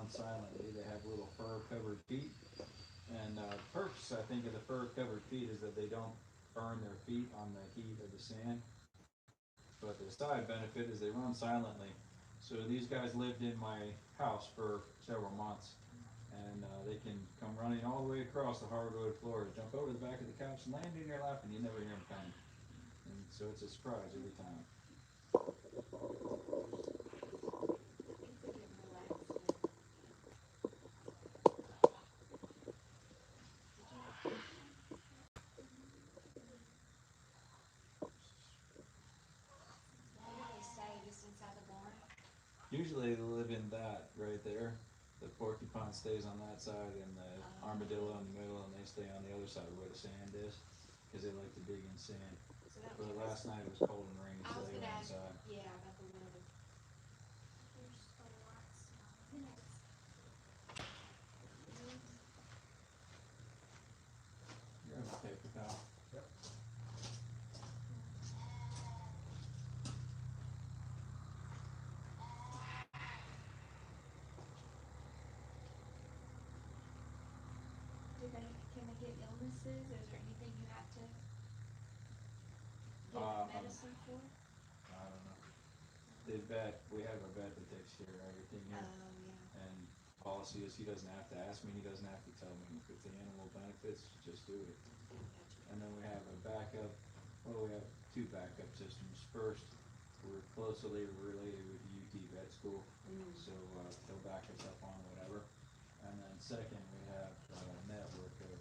run silently. They have little fur-covered feet, and the purpose, I think, of the fur-covered feet is that they don't burn their feet on the heat of the sand. But the side benefit is they run silently. So these guys lived in my house for several months, and they can come running all the way across the hardwood floor, jump over the back of the couch, and land in your lap, and you never hear them coming. And so it's a surprise every time. Usually they live in that right there. The porcupine stays on that side, and the armadillo in the middle, and they stay on the other side where the sand is, because they like to dig in sand. But last night it was cold and rainy, so they went inside. Yeah, about the weather. You have a paper towel. Yep. Can they get illnesses? Is there anything you have to get Um, medicine for? I don't know. They vet. We have a vet that takes care of everything here. Yeah. And policy is he doesn't have to ask me. He doesn't have to tell me. If the animal benefits, just do it. Gotcha. And then we have a backup. Well, we have two backup systems. First, we're closely related with the UT Vet School, so they'll back us up on whatever. And then second, we have a network of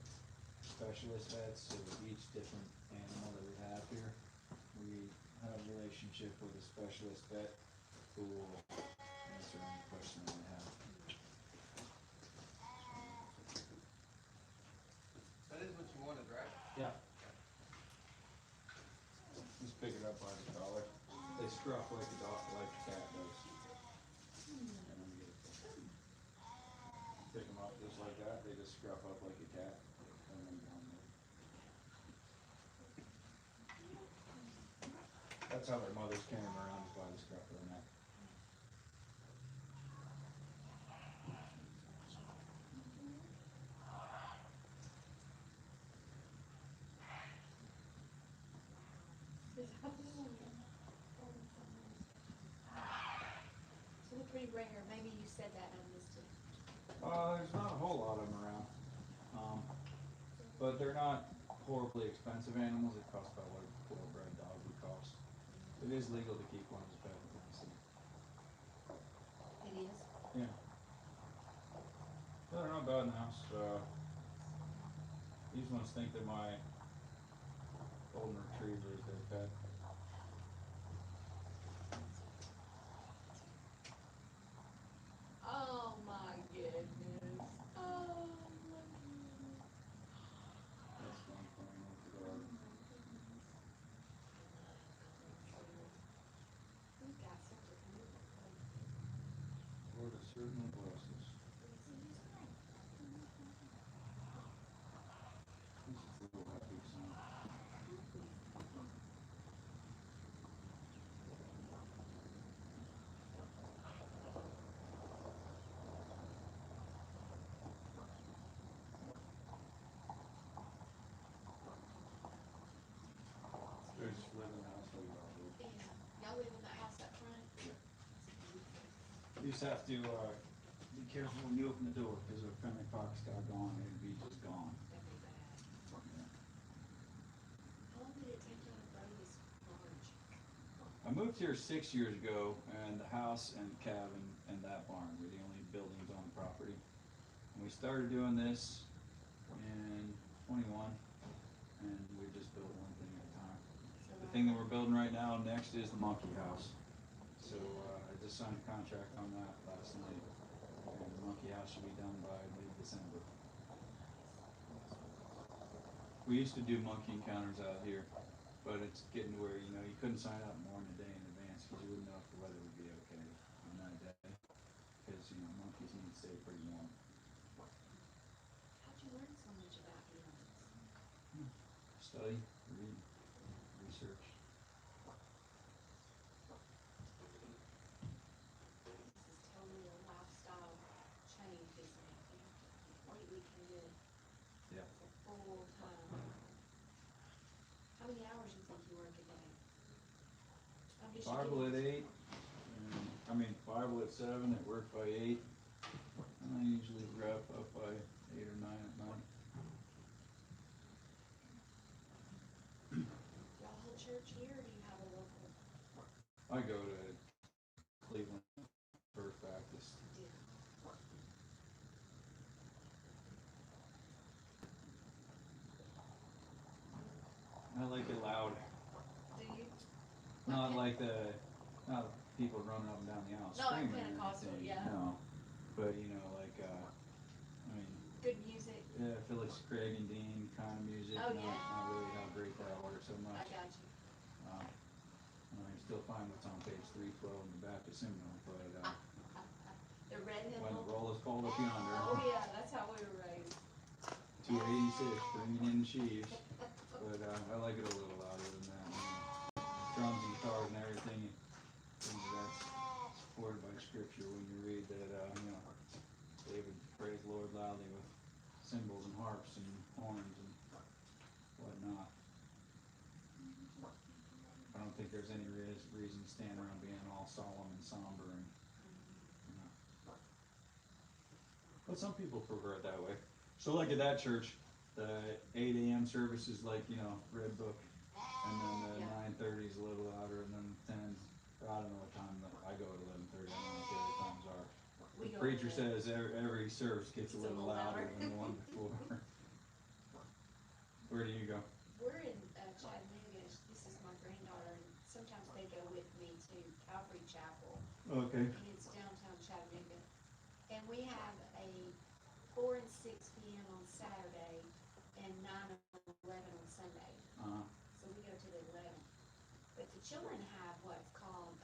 specialist vets. So with each different animal that we have here, we have a relationship with a specialist vet who will answer any question that we have. That is what you wanted, right? Yeah. Just pick it up by the collar. They scruff like a dog, like a cat does. And then you pick them up just like that. They just scruff up like a cat. And then down there. That's how their mothers carry them around, is by the scruff of the neck. So they're pretty rare. Maybe you said that and I missed it. There's not a whole lot of them around. But they're not horribly expensive animals. It costs about what a purebred dog would cost. It is legal to keep one as a pet in Tennessee. It is? Yeah. They're not bad in the house. These ones think that my golden retriever is their pet. Oh my goodness. Oh my goodness. That's one playing with the dog. We've got such a beautiful place. Lord has certainly blessed us. This is a little happy son. They just live in the house like y'all do. Yeah. Y'all live in the house up front? Yeah. You just have to be careful when you open the door, because if a Fennec fox got gone, it'd be just gone. That'd be bad. Yeah. How long did it take y'all to grow this large? I moved here 6 years ago, and the house and cabin and that barn were the only buildings on the property. And we started doing this in 21, and we just built one thing at a time. The thing that we're building right now next is the monkey house. So I just signed a contract on that last night, and the monkey house should be done by mid-December. We used to do monkey encounters out here, but it's getting to where, you couldn't sign up more than a day in advance because you wouldn't know if the weather would be okay on that day. Because, monkeys need to stay pretty warm. How'd you learn so much about animals? Study, read, research. This is totally a lifestyle guess you Bible could- at 8, Bible at 7, at work by 8, and I usually wrap up by 8 or 9 at night. Y'all hold church here, or do you have a local? I go to Cleveland First Baptist. Yeah. I like it loud, Do you? not Okay. not people running up and down the aisle No, like screaming or Pentecostal, anything. yeah. No, but Good music. yeah, Phyllis Craig and Dean kind of music. Oh, not, yeah. not really how great that works so I much. got you. I still find what's on page 312 in the Baptist hymnal, but The red when the hymnal. roll is called up yonder, Oh, yeah, that's how we were raised. 286, bringing in the sheaves. But I like it a little louder than that. Drums and guitars and everything, that's supported by scripture when you read that, David praised the Lord loudly with cymbals and harps and horns and whatnot. I don't think there's any reason to stand around being all solemn and somber and, but some people prefer it that way. So like at that church, the 8 a.m. service is like, Red Book, and then the Yeah. 9:30 is a little louder, and then 10's, I don't know what time, I go at 11:30, I don't know what the other times are. We The go preacher with says every service gets a It's a little little louder louder. than the one before. Where do you go? We're in Chattanooga. This is my granddaughter, and sometimes they go with me to Calvary Chapel, Okay. and it's downtown Chattanooga. And we have a 4 and 6 p.m. on Saturday, and 9 and 11 on Sunday. So we go to the 11. But the children have what's called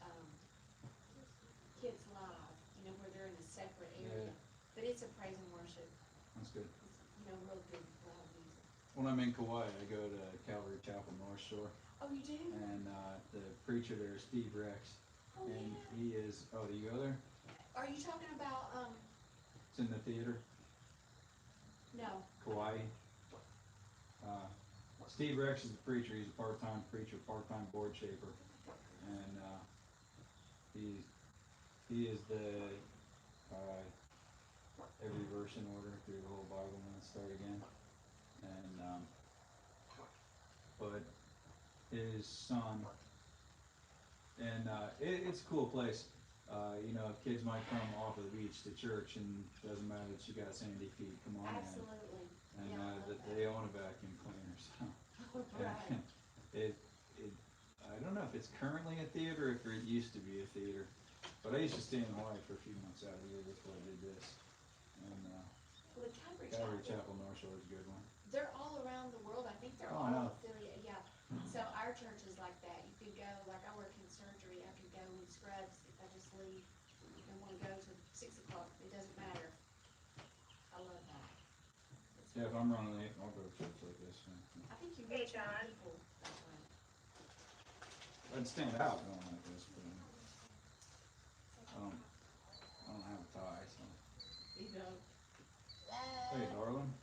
Kids Live, where they're in a separate area. Yeah. But it's a praise and worship. That's good. It's, real good loud music. When I'm in Kauai, I go to Calvary Chapel North Shore, Oh, you do? and the preacher there is Steve Rex, Oh, and yeah. he is. Oh, do you go there? Are you talking about, It's in the theater, no. Kauai. Steve Rex is the preacher. He's a part-time preacher, part-time board shaper, and he is the every verse in order through the whole Bible and then start again. And but his son, and it's a cool place. Kids might come off of the beach to church, and doesn't matter that you got sandy feet. Come on Absolutely. in, and Yeah, I love that. they own a vacuum cleaner. So Right. it I don't know if it's currently a theater, or if it used to be a theater. But I used to stay in Hawaii for a few months out of the year. That's why I did this. And Well, the Calvary Calvary Chapel, Chapel North Shore is a good one. they're all around the world. I think they're Oh, I know. all affiliated. Yeah. So our church is like that. You could go, like I work in surgery, I could go in scrubs if I just leave and want to go to 6 o'clock. It doesn't matter. I love that. It's Yeah, if really- I'm running late, I'll go to church like this. I think you reach more people that way. I'd stand out going like this, but I don't have a tie. So. You know. Hey, darling.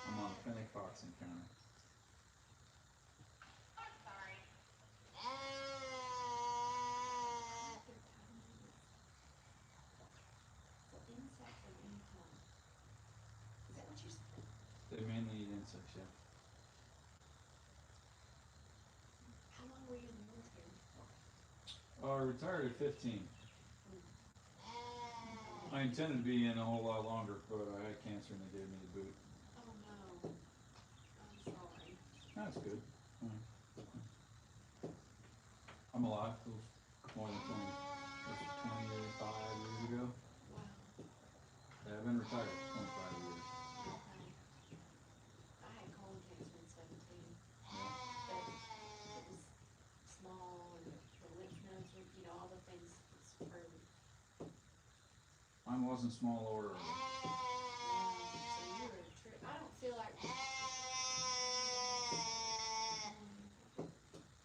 I'm on Fennec Fox Encounter. Insects of any kind. Is that what you said? They mainly eat insects, yeah. How long were you in the military? I retired at 15. I intended to be in a whole lot longer, but I had cancer and they gave me the boot. Oh no. I'm sorry. That's good. I'm alive. It was more than 25 years ago. Wow. Yeah, I've been retired for 25 years. Okay. I had colon cancer in 17. Yeah. But it was small, and the lymph nodes were, all the things. It's early. Mine wasn't small or early. So you were I don't feel like.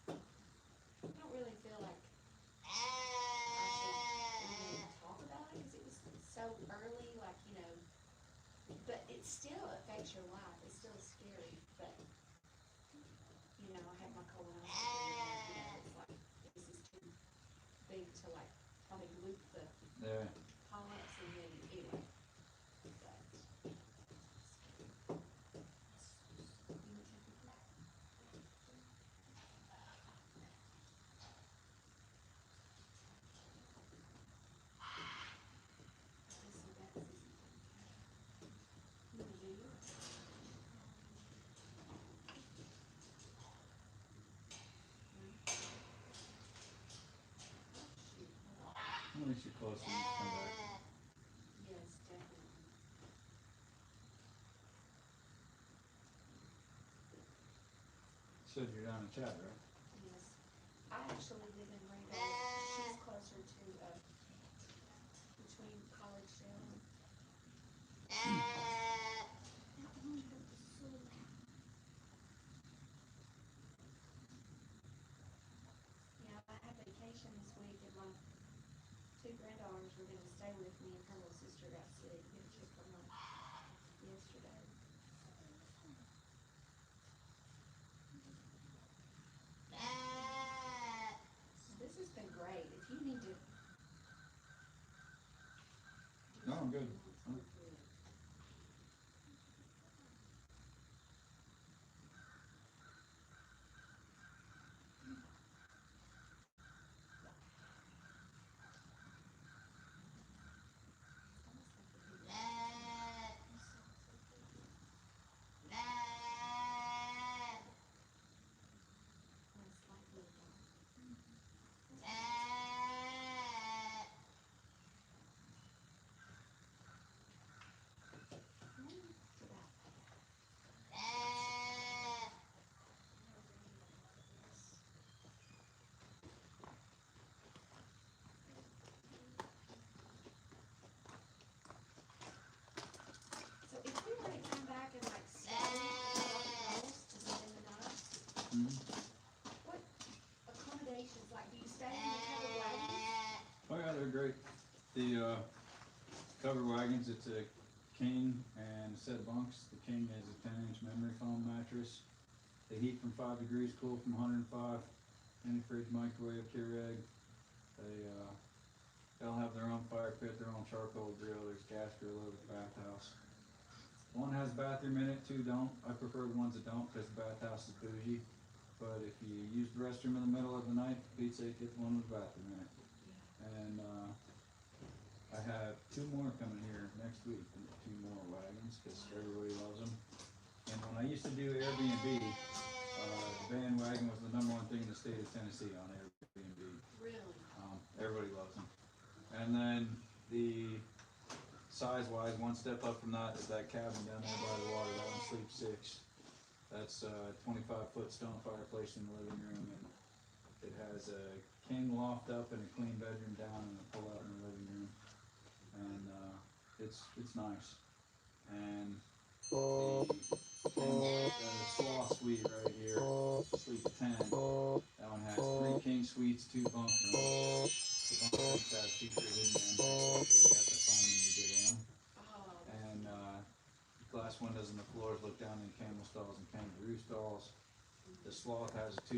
I don't really feel like I should even talk about it, because it was so early, but it still affects your life. It's still scary, but At least you're close enough to come back. Yes, definitely. Said you're down in Chad, right? Yes. I actually live in Randolph. She's closer to, between Collegedale and. Yeah, I have vacation this week and my two granddaughters were gonna stay with me and her little sister got sick. We had to take her home yesterday. This has been great. If you need to. No, I'm good. Good. So if we were to come back and like stay at one house to spend the night, Mm-hmm. what accommodations, like do you stay in the covered wagons? Oh yeah, they're great. The covered wagons, it's a king and a set of bunks. The king is a 10-inch memory foam mattress. They heat from 5 degrees, cool from 105. Any fridge, microwave, Keurig. They'll have their own fire pit, their own charcoal grill. There's gas grill over the bathhouse. One has a bathroom in it, two don't. I prefer the ones that don't because the bathhouse is bougie. But if you use the restroom in the middle of the night, Pete's sake, get the one with the bathroom in it. And I have 2 more coming here next week, 2 more wagons because everybody loves them. And when I used to do Airbnb, the van wagon was the #1 thing in the state of Tennessee on Airbnb. Really? Everybody loves them. And then the size-wise, one step up from that is that cabin down there by the water. That one sleeps 6. That's a 25-foot stone fireplace in the living room, and it has a king loft up and a queen bedroom down and a pull-out in the living room. And it's nice. And the sloth suite right here, sleep 10. That one has 3 king suites, 2 bunk rooms. The bunk rooms have secret hidden entrances, so you have to find them to get in them. Oh. And glass windows in the floors look down in camel stalls and kangaroo stalls. The sloth has a 2